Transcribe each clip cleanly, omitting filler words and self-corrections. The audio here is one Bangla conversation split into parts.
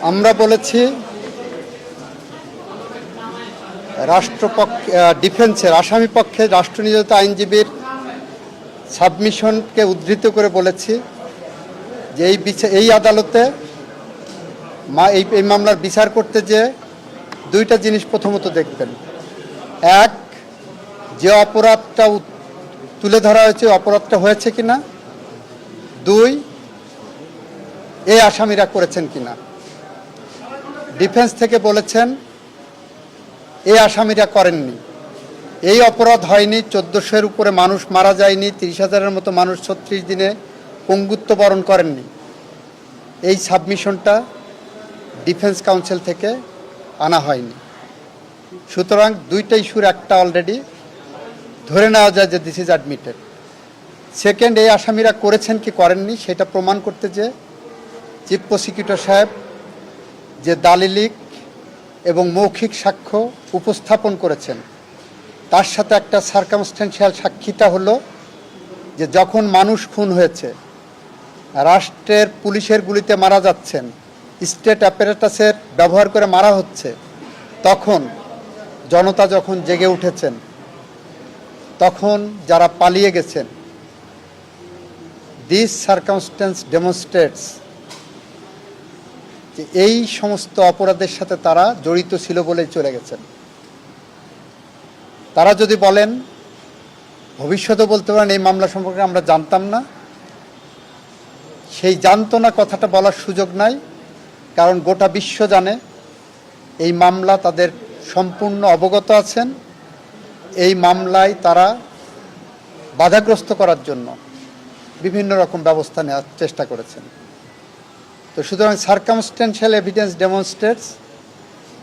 আমরা বলেছি রাষ্ট্রপক্ষ ডিফেন্সের আসামি পক্ষে রাষ্ট্রনিয়োজিত আইনজীবীর সাবমিশনকে উদ্ধৃত করে বলেছি যে এই আদালতে এই মামলার বিচার করতে যে দুইটা জিনিস প্রথমত দেখবেন। এক, যে অপরাধটা তুলে ধরা হয়েছে অপরাধটা হয়েছে কিনা। দুই, এই আসামিরা করেছেন কিনা। ডিফেন্স থেকে বলেছেন এই আসামিরা করেননি, এই অপরাধ হয়নি, 1400-এর উপরে মানুষ মারা যায়নি, 30,000-এর মতো মানুষ 36 দিনে পঙ্গুত্ব বরণ করেননি। এই সাবমিশনটা ডিফেন্স কাউন্সিল থেকে আনা হয়নি। সুতরাং দুইটা ইস্যুর একটা অলরেডি ধরে নেওয়া যায় যে দিস ইজ অ্যাডমিটেড। সেকেন্ড, এই আসামিরা করেছেন কি করেননি সেটা প্রমাণ করতে যে চিফ প্রসিকিউটর সাহেব যে দালিলিক এবং মৌখিক সাক্ষ্য উপস্থাপন করেছেন তার সাথে একটা সার্কামস্ট্যান্সিয়াল সাক্ষীটা হলো যে যখন মানুষ খুন হয়েছে, রাষ্ট্রের পুলিশের গুলিতে মারা যাচ্ছেন, স্টেট অ্যাপারেটাসের ব্যবহার করে মারা হচ্ছে, তখন জনতা যখন জেগে উঠেছেন, তখন যারা পালিয়ে গেছেন, দিস সার্কামস্ট্যান্স ডেমনস্ট্রেটস যে এই সমস্ত অপরাধের সাথে তারা জড়িত ছিল বলেই চলে গেছেন। তারা যদি বলেন, ভবিষ্যতে বলতে পারেন এই মামলা সম্পর্কে আমরা জানতাম না, সেই জানতো না কথাটা বলার সুযোগ নাই, কারণ গোটা বিশ্ব জানে এই মামলা তাদের সম্পূর্ণ অবগত আছেন। এই মামলায় তারা বাধাগ্রস্ত করার জন্য বিভিন্ন রকম ব্যবস্থা নেওয়ার চেষ্টা করেছেন। তো সুতরাং সার্কামস্ট্যান্সিয়াল এভিডেন্স ডেমনস্ট্রেটস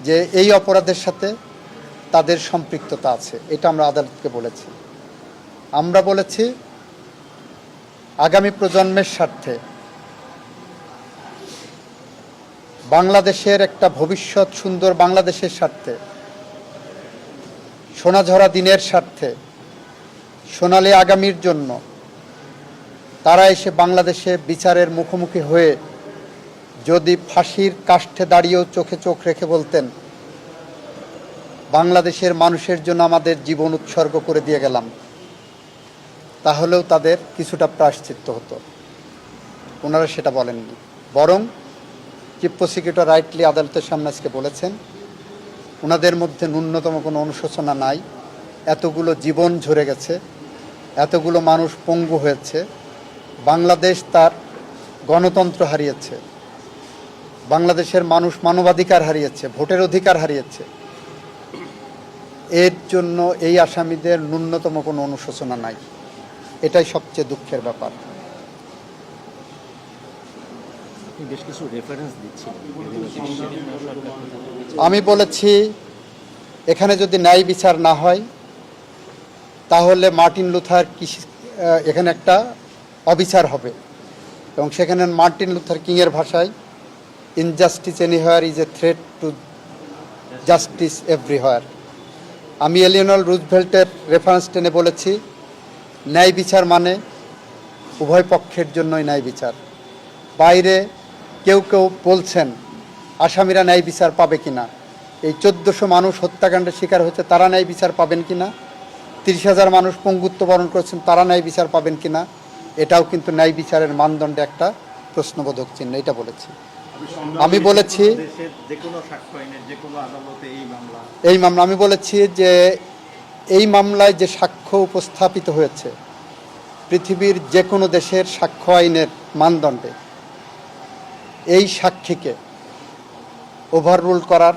যে এই অপরাধের সাথে তাদের সম্পৃক্ততা আছে, এটা আমরা আদালতকে বলেছি। আমরা বলেছি আগামী প্রজন্মের স্বার্থে, বাংলাদেশের একটা ভবিষ্যৎ সুন্দর বাংলাদেশের স্বার্থে, সোনাঝরা দিনের স্বার্থে, সোনালী আগামীর জন্য তারা এসে বাংলাদেশে বিচারের মুখোমুখি হয়ে যদি ফাঁসির কাষ্ঠে দাঁড়িয়েও চোখে চোখ রেখে বলতেন বাংলাদেশের মানুষের জন্য আমাদের জীবন উৎসর্গ করে দিয়ে গেলাম, তাহলেও তাদের কিছুটা প্রায়শ্চিত্ত হতো। ওনারা সেটা বলেননি, বরং চিফ প্রসিকিউটর রাইটলি আদালতের সামনে আজকে বলেছেন ওনাদের মধ্যে ন্যূনতম কোনো অনুশোচনা নাই। এতগুলো জীবন ঝরে গেছে, এতগুলো মানুষ পঙ্গু হয়েছে, বাংলাদেশ তার গণতন্ত্র হারিয়েছে, বাংলাদেশের মানুষ মানবাধিকার হারিয়েছে, ভোটের অধিকার হারিয়েছে। এর জন্য এই আসামিদের ন্যূনতম কোনো অনুশোচনা নাই। এটাই সবচেয়ে দুঃখের ব্যাপার। আমি বলেছি এখানে যদি ন্যায় বিচার না হয় তাহলে মার্টিন লুথার এখানে একটা অবিচার হবে, এবং সেখানে মার্টিন লুথার কিংয়ের ভাষায় injustice anywhere is a threat to justice everywhere. আমি এলিয়নর রুজভেল্টের রেফারেন্স টেনে বলেছি ন্যায় বিচার মানে উভয় পক্ষের জন্যই ন্যায় বিচার। বাইরে কেউ কেউ বলছেন আসামিরা ন্যায় বিচার পাবে কিনা, এই 1400 মানুষ হত্যাকাণ্ডের শিকার হয়েছে তারা ন্যায় বিচার পাবেন কিনা, 30,000 মানুষ পঙ্গুত্ব বরণ করেছেন তারা ন্যায় বিচার পাবেন কিনা, এটাও কিন্তু ন্যায় বিচারের মানদণ্ডে একটা প্রশ্নবোধক চিহ্ন। এটা বলেছি। আমি বলেছি এই মামলা আমি বলেছি যে এই মামলায় যে সাক্ষ্য উপস্থাপিত হয়েছে পৃথিবীর যে কোনো দেশের সাক্ষ্য আইনের মানদণ্ডে এই সাক্ষীকে ওভাররুল করার,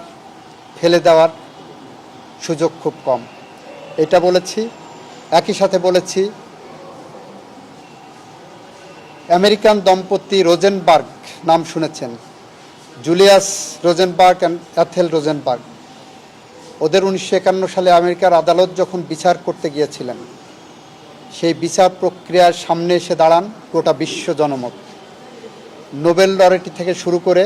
ফেলে দেওয়ার সুযোগ খুব কম, এটা বলেছি। একই সাথে বলেছি আমেরিকান দম্পতি রোজেনবার্গ নাম শুনেছেন, জুলিয়াস রোজেনবার্গ অ্যান্ড অ্যাথেল রোজেনবার্গ। ওদের 1951 সালে আমেরিকার আদালত যখন বিচার করতে গিয়েছিলেন, সেই বিচার প্রক্রিয়ার সামনে এসে দাঁড়ান গোটা বিশ্ব জনমত। নোবেল লরেটি থেকে শুরু করে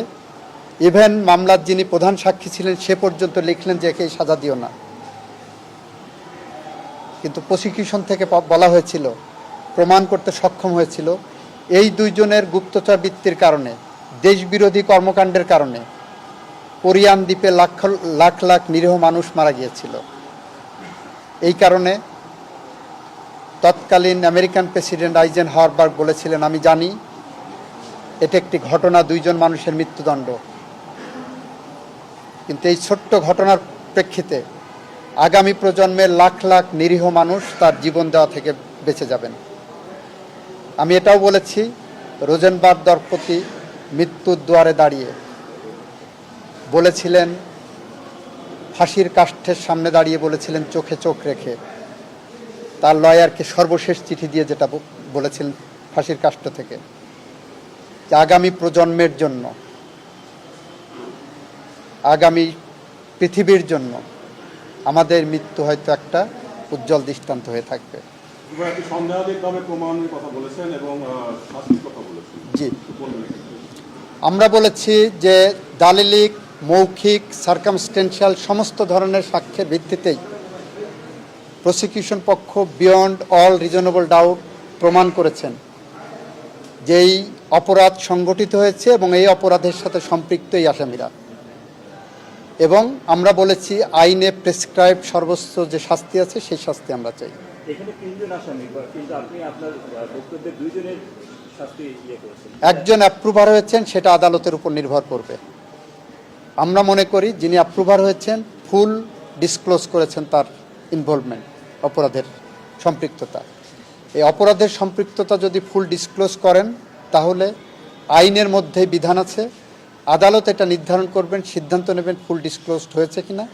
ইভেন মামলার যিনি প্রধান সাক্ষী ছিলেন সে পর্যন্ত লিখলেন যে একে সাজা দিও না। কিন্তু প্রসিকিউশন থেকে বলা হয়েছিল, প্রমাণ করতে সক্ষম হয়েছিল এই দুইজনের গুপ্তচর বৃত্তির কারণে, দেশবিরোধী কর্মকাণ্ডের কারণে কোরিয়ান দ্বীপে লাখ লাখ নিরীহ মানুষ মারা গিয়েছিল। এই কারণে তৎকালীন আমেরিকান প্রেসিডেন্ট আইজেনহাওয়ার বলেছিলেন, আমি জানি এটা একটি ঘটনা, 2 জন মানুষের মৃত্যুদণ্ড, কিন্তু এই ছোট্ট ঘটনার প্রেক্ষিতে আগামী প্রজন্মের লাখ লাখ নিরীহ মানুষ তার জীবন দেওয়া থেকে বেঁচে যাবেন। আমি এটাও বলেছি, রোজেনবার্গ দম্পতি মৃত্যুর দুয়ারে দাঁড়িয়ে বলেছিলেন, ফাঁসির কাষ্ঠের সামনে দাঁড়িয়ে বলেছিলেন চোখে চোখ রেখে, তার লয়ারকে সর্বশেষ চিঠি দিয়ে যেটা বলেছিলেন ফাঁসির কাষ্ঠ থেকে, যে আগামী প্রজন্মের জন্য, আগামী পৃথিবীর জন্য আমাদের মৃত্যু হয়তো একটা উজ্জ্বল দৃষ্টান্ত হয়ে থাকবে। জি, আমরা বলেছি যে দালিলিক, মৌখিক, সার্কামস্টেন্সিয়াল সমস্ত ধরনের সাক্ষ্যের ভিত্তিতেই প্রসিকিউশন পক্ষ বিয়ন্ড অল রিজনেবল ডাউট প্রমাণ করেছেন যে এই অপরাধ সংগঠিত হয়েছে এবং এই অপরাধের সাথে সম্পৃক্ত এই আসামিরা। এবং আমরা বলেছি আইনে প্রেসক্রাইব সর্বোচ্চ যে শাস্তি আছে সেই শাস্তি আমরা চাই। এখানে 3 জন আসামি, কিন্তু আপনি আপনার বক্তব্যে 2 জনের শাস্তি করেছেন। একজন অ্যাপ্রুভার হয়েছেন, সেটা আদালতের উপর নির্ভর করবে। আমরা মনে করি যিনি অ্যাপ্রুভার হয়েছেন ফুল ডিসক্লোজ করেছেন তার ইনভলভমেন্ট, অপরাধের সম্পৃক্ততা। এই অপরাধের সম্পৃক্ততা যদি ফুল ডিসক্লোজ করেন তাহলে আইনের মধ্যেই বিধান আছে, আদালত এটা নির্ধারণ করবেন, সিদ্ধান্ত নেবেন ফুল ডিসক্লোজড হয়েছে কিনা।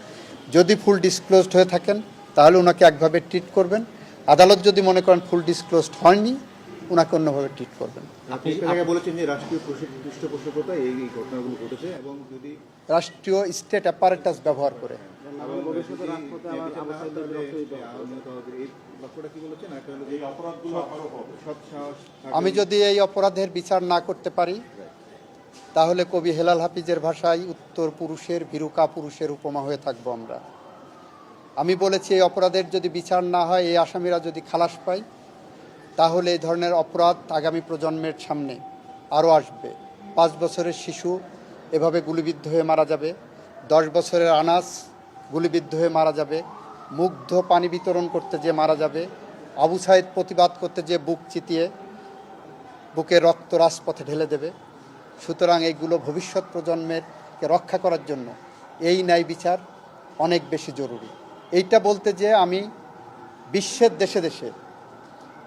যদি ফুল ডিসক্লোজড হয়ে থাকেন তাহলে ওনাকে একভাবে ট্রিট করবেন, আদালত যদি মনে করেন ফুল ডিসক্লোজড হয়নি ওনাকে অন্যভাবে ট্রিট করবেন। আপনি বলেছেন যে রাষ্ট্রীয় পৃষ্ঠপোষকতায় এই ঘটনাগুলো ঘটেছে এবং যদি রাষ্ট্রীয় স্টেট অ্যাপারেটাস ব্যবহার করে। আমি যদি এই অপরাধের বিচার না করতে পারি তাহলে কবি হেলাল হাফিজের ভাষায় উত্তর পুরুষের ভীরুকা পুরুষের উপমা হয়ে থাকবো আমরা। আমি বলেছি এই অপরাধের যদি বিচার না হয়, এই আসামিরা যদি খালাস পায়, তাহলে এই ধরনের অপরাধ আগামী প্রজন্মের সামনে আরও আসবে। 5 বছরের শিশু এভাবে গুলিবিদ্ধ হয়ে মারা যাবে, 10 বছরের আনাস গুলিবিদ্ধ হয়ে মারা যাবে, মুগ্ধ পানি বিতরণ করতে যে মারা যাবে, আবু সাইদ প্রতিবাদ করতে যে বুক চিতিয়ে বুকে রক্ত রাজপথে ঢেলে দেবে। সুতরাং এইগুলো ভবিষ্যৎ প্রজন্মেরকে রক্ষা করার জন্য এই ন্যায় বিচার অনেক বেশি জরুরি। এইটা বলতে যে আমি বিশ্বের দেশে দেশে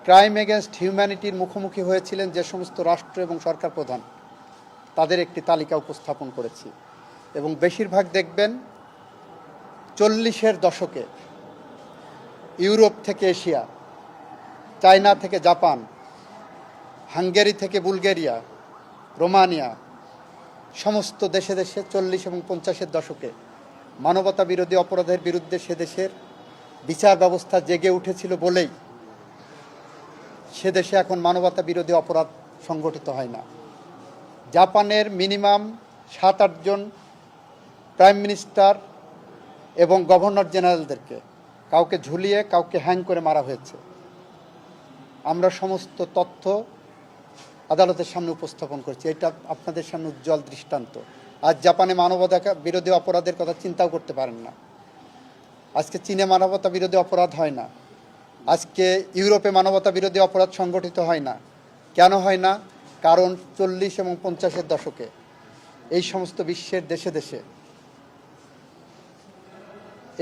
ক্রাইম এগেনস্ট হিউম্যানিটির মুখোমুখি হয়েছিলেন যে সমস্ত রাষ্ট্র এবং সরকার প্রধান, তাদের একটি তালিকা উপস্থাপন করেছি। এবং বেশিরভাগ দেখবেন 40-এর দশকে ইউরোপ থেকে এশিয়া, চায়না থেকে জাপান, হাঙ্গেরি থেকে বুলগেরিয়া, রোমানিয়া, সমস্ত দেশে দেশে 40 এবং 50-এর দশকে মানবতা বিরোধী অপরাধের বিরুদ্ধে সে দেশের বিচার ব্যবস্থা জেগে উঠেছিল বলেই সে দেশে এখন মানবতা বিরোধী অপরাধ সংগঠিত হয় না। জাপানের মিনিমাম 7-8 জন প্রাইম মিনিস্টার এবং গভর্নর জেনারেলদেরকে কাউকে ঝুলিয়ে কাউকে হ্যাং করে মারা হয়েছে। আমরা সমস্ত তথ্য আদালতের সামনে উপস্থাপন করছি, এটা আপনাদের সামনে উজ্জ্বল দৃষ্টান্ত। আজ জাপানে মানবতা বিরোধী অপরাধের কথা চিন্তাও করতে পারেন না। আজকে চীনে মানবতা বিরোধী অপরাধ হয় না, আজকে ইউরোপে মানবতা বিরোধী অপরাধ সংগঠিত হয় না। কেন হয় না? কারণ 40 এবং 50-এর দশকে এই সমস্ত বিশ্বের দেশে দেশে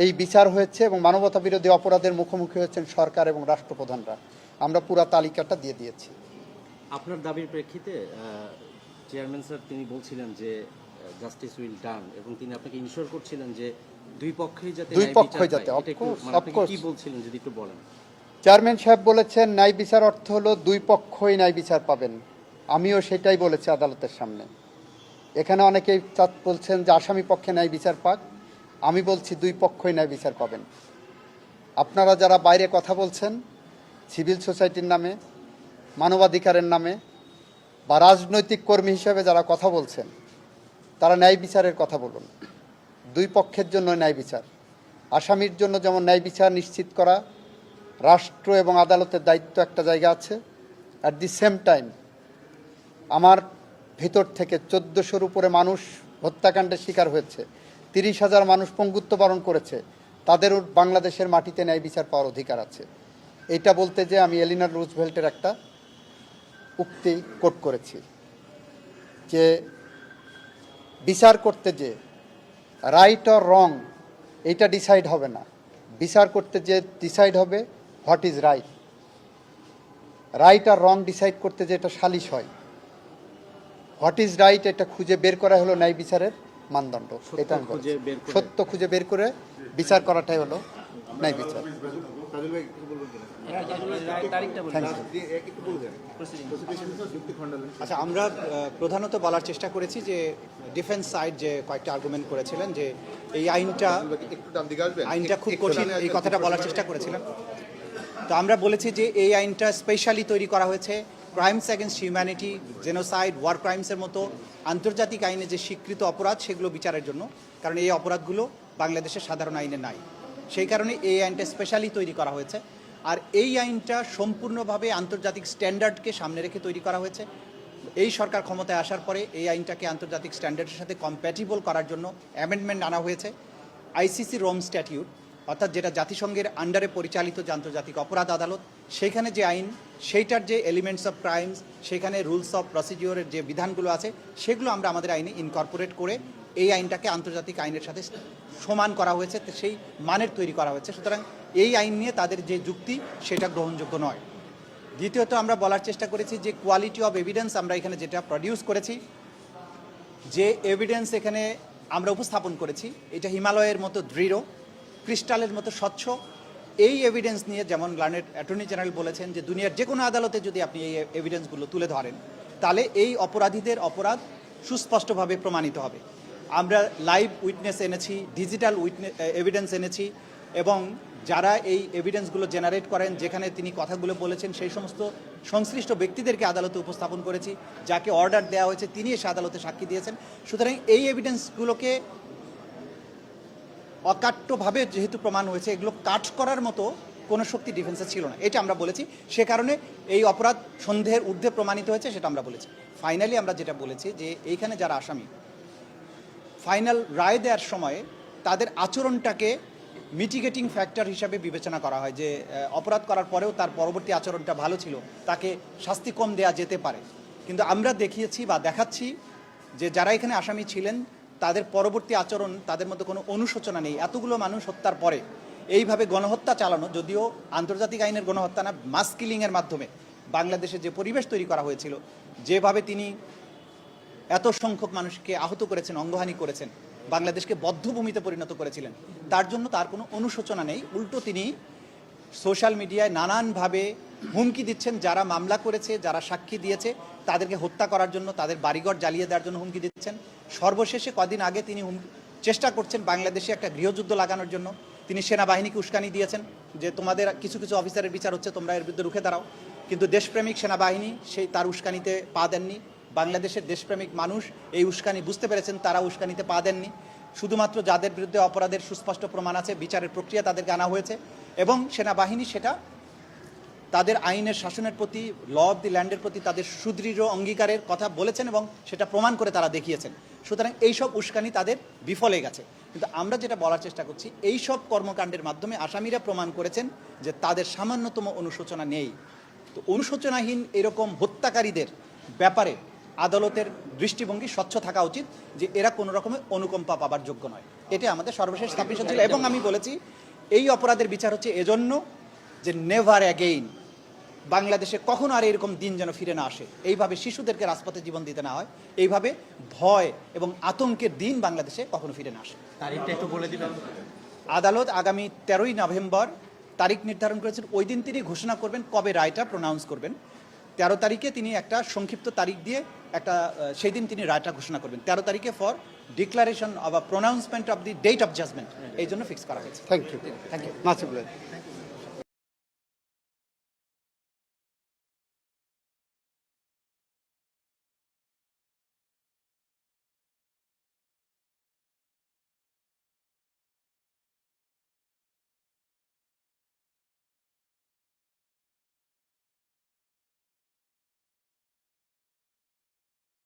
এই বিচার হয়েছে এবং মানবতা বিরোধী অপরাধের মুখোমুখি হয়েছেন সরকার এবং রাষ্ট্রপ্রধানরা। আমরা পুরো তালিকাটা দিয়ে দিয়েছি। আপনার দাবির প্রেক্ষিতে চেয়ারম্যান স্যার তিনি বলছিলেন যে জাস্টিস উইল ডান, এবং তিনি আপনাকে ইনশিওর করছিলেন যে দুই পক্ষই যাতে কি বলছিলেন যদি একটু বলেন। চেয়ারম্যান সাহেব বলেছেন ন্যায় বিচার অর্থ হলো দুই পক্ষই ন্যায় বিচার পাবেন। আমিও সেটাই বলেছি আদালতের সামনে। এখানে অনেকেই বলছেন যে আসামি পক্ষে ন্যায় বিচার পাক, আমি বলছি দুই পক্ষই ন্যায় বিচার পাবেন। আপনারা যারা বাইরে কথা বলছেন সিভিল সোসাইটির নামে, মানবাধিকারের নামে, বা রাজনৈতিক কর্মী হিসেবে যারা কথা বলছেন, তারা ন্যায় বিচারের কথা বলুন। দুই পক্ষের জন্য ন্যায় বিচার, আসামির জন্য যেমন ন্যায় বিচার নিশ্চিত করা রাষ্ট্র এবং আদালতের দায়িত্ব একটা জায়গা আছে, অ্যাট দি সেম টাইম আমার ভিতর থেকে 1400-র উপরে মানুষ হত্যাকাণ্ডের শিকার হয়েছে, 30,000 মানুষ পঙ্গুত্ব বরণ করেছে, তাদেরও বাংলাদেশের মাটিতে ন্যায় বিচার পাওয়ার অধিকার আছে। এটা বলতে যে আমি এলিনর রুজভেল্টের একটা উক্তি কোট করেছি যে বিচার করতে যে রাইট অর রং এইটা ডিসাইড হবে না, বিচার করতে যে ডিসাইড হবে হোয়াট ইজ রাইট। রাইট আর রং ডিসাইড করতে যে এটা সালিশ হয়, হোয়াট ইজ রাইট এটা খুঁজে বের করা হলো ন্যায় বিচারের মানদণ্ড। এটা আমি বলছি। সত্য খুঁজে বের করে বিচার করাটাই হলো ন্যায় বিচার। কাজল ভাই কিছু বলবেন কিনা? একটু বলবেন। যুক্তি খণ্ডালেন। আচ্ছা, আমরা প্রধানত বলার চেষ্টা করেছি যে ডিফেন্স সাইড যে কয়েকটা আর্গুমেন্ট করেছিলেন যে এই আইনটা একটু ডান দিকে আসবেন। আইনটা খুব কঠিন, এই কথাটা বলার চেষ্টা করেছিলেন। তো আমরা বলেছি যে এই আইনটা স্পেশালি তৈরি করা হয়েছে crimes against humanity, genocide, war ক্রাইমসের মতো আন্তর্জাতিক আইনে যে স্বীকৃত অপরাধ সেগুলো বিচারের জন্য, কারণ এই অপরাধগুলো বাংলাদেশের সাধারণ আইনে নাই। সেই কারণে এই আইনটা স্পেশালি তৈরি করা হয়েছে। আর এই আইনটা সম্পূর্ণভাবে আন্তর্জাতিক স্ট্যান্ডার্ডকে সামনে রেখে তৈরি করা হয়েছে। এই সরকার ক্ষমতায় আসার পরে এই আইনটাকে আন্তর্জাতিক স্ট্যান্ডার্ডের সাথে কম্প্যাটিবল করার জন্য অ্যামেন্ডমেন্ট আনা হয়েছে। আইসিসি রোম স্ট্যাটিউট, অর্থাৎ যেটা জাতিসংঘের আন্ডারে পরিচালিত যে আন্তর্জাতিক অপরাধ আদালত, সেইখানে যে আইন, সেইটার যে এলিমেন্টস অফ ক্রাইমস, সেখানে রুলস অফ প্রসিডিওরের যে বিধানগুলো আছে সেগুলো আমরা আমাদের আইনে ইনকর্পোরেট করে এই আইনটাকে আন্তর্জাতিক আইনের সাথে সমান করা হয়েছে, সেই মানের তৈরি করা হয়েছে। সুতরাং এই আইন নিয়ে তাদের যে যুক্তি সেটা গ্রহণযোগ্য নয়। দ্বিতীয়ত আমরা বলার চেষ্টা করেছি যে কোয়ালিটি অফ এভিডেন্স আমরা এখানে যেটা প্রডিউস করেছি, যে এভিডেন্স এখানে আমরা উপস্থাপন করেছি এটা হিমালয়ের মতো দৃঢ়, ক্রিস্টালের মতো স্বচ্ছ। এই এভিডেন্স নিয়ে যেমন লার্নেড অ্যাটর্নি জেনারেল বলেছেন যে দুনিয়ার যে কোনো আদালতে যদি আপনি এই এভিডেন্সগুলো তুলে ধরেন তাহলে এই অপরাধীদের অপরাধ সুস্পষ্টভাবে প্রমাণিত হবে। আমরা লাইভ উইটনেস এনেছি, ডিজিটাল এভিডেন্স এনেছি, এবং যারা এই এভিডেন্সগুলো জেনারেট করেন, যেখানে তিনি কথাগুলো বলেছেন, সেই সমস্ত সংশ্লিষ্ট ব্যক্তিদেরকে আদালতে উপস্থাপন করেছি। যাকে অর্ডার দেওয়া হয়েছে তিনি এসে আদালতে সাক্ষী দিয়েছেন। সুতরাং এই এভিডেন্সগুলোকে অকাট্যভাবে যেহেতু প্রমাণ হয়েছে, এগুলো কাট করার মতো কোনো শক্তি ডিফেন্সে ছিল না, এটা আমরা বলেছি। সে কারণে এই অপরাধ সন্দেহের ঊর্ধ্বে প্রমাণিত হয়েছে, সেটা আমরা বলেছি। ফাইনালি আমরা যেটা বলেছি যে এইখানে যারা আসামি, ফাইনাল রায় দেওয়ার সময় তাদের আচরণটাকে মিটিগেটিং ফ্যাক্টর হিসাবে বিবেচনা করা হয়, যে অপরাধ করার পরেও তার পরবর্তী আচরণটা ভালো ছিল, তাকে শাস্তি কম দেওয়া যেতে পারে। কিন্তু আমরা দেখিয়েছি বা দেখাচ্ছি যে যারা এখানে আসামি ছিলেন তাদের পরবর্তী আচরণ, তাদের মধ্যে কোনো অনুশোচনা নেই। এতগুলো মানুষ হত্যার পরে এইভাবে গণহত্যা চালানো, যদিও আন্তর্জাতিক আইনের গণহত্যা না, মাস কিলিংয়ের মাধ্যমে বাংলাদেশে যে পরিবেশ তৈরি করা হয়েছিল, যেভাবে তিনি এত সংখ্যক মানুষকে আহত করেছেন, অঙ্গহানি করেছেন, বাংলাদেশকে বদ্ধভূমিতে পরিণত করেছিলেন, তার জন্য তার কোনো অনুশোচনা নেই। উল্টো তিনি সোশ্যাল মিডিয়ায় নানানভাবে হুমকি দিচ্ছেন, যারা মামলা করেছে, যারা সাক্ষী দিয়েছে তাদেরকে হত্যা করার জন্য, তাদের বাড়িঘর জ্বালিয়ে দেওয়ার জন্য হুমকি দিচ্ছেন। সর্বশেষে কদিন আগে তিনি চেষ্টা করছেন বাংলাদেশে একটা গৃহযুদ্ধ লাগানোর জন্য। তিনি সেনাবাহিনীকে উস্কানি দিয়েছেন যে তোমাদের কিছু কিছু অফিসারের বিচার হচ্ছে, তোমরা এর বিরুদ্ধে রুখে দাঁড়াও। কিন্তু দেশপ্রেমিক সেনাবাহিনী সেই তার উস্কানিতে পা দেননি। বাংলাদেশের দেশপ্রেমিক মানুষ এই উস্কানি বুঝতে পেরেছেন, তারা উস্কানিতে পা দেননি। শুধুমাত্র যাদের বিরুদ্ধে অপরাধের সুস্পষ্ট প্রমাণ আছে, বিচারের প্রক্রিয়া তাদেরকে আনা হয়েছে, এবং সেনাবাহিনী সেটা তাদের আইনের শাসনের প্রতি, ল অফ দি ল্যান্ডের প্রতি তাদের সুদৃঢ় অঙ্গীকারের কথা বলেছেন এবং সেটা প্রমাণ করে তারা দেখিয়েছেন। সুতরাং এইসব উস্কানি তাদের বিফলে গেছে। কিন্তু আমরা যেটা বলার চেষ্টা করছি, এইসব কর্মকাণ্ডের মাধ্যমে আসামিরা প্রমাণ করেছেন যে তাদের সামান্যতম অনুশোচনা নেই। তো অনুশোচনাহীন এরকম হত্যাকারীদের ব্যাপারে আদালতের দৃষ্টিভঙ্গি স্বচ্ছ থাকা উচিত, যে এরা কোনো রকমের অনুকম্পা পাবার যোগ্য নয়। এটা আমাদের সর্বশেষ সাবমিশন ছিল। এবং আমি বলেছি এই অপরাধের বিচার হচ্ছে এজন্য যে নেভার অ্যাগেইন বাংলাদেশে কখনো আর এরকম দিন যেন ফিরে না আসে, এইভাবে শিশুদেরকে রাজপথে জীবন দিতে না হয়, এইভাবে ভয় এবং আতঙ্কের দিন বাংলাদেশে কখনো ফিরে না আসে। তারিখটা একটু বলে দিবেন। আদালত আগামী 13ই নভেম্বর তারিখ নির্ধারণ করেছেন। ওই দিন তিনি ঘোষণা করবেন কবে রায়টা প্রোনাউন্স করবেন। 13 তারিখে তিনি একটা সংক্ষিপ্ত তারিখ দিয়ে সেই দিন তিনি রায়টা ঘোষণা করবেন। 13 তারিখে for declaration of a pronouncement of the date of judgement, এই জন্য ফিক্স করা হয়েছে। Thank you. Thank you. Nasib ভাই।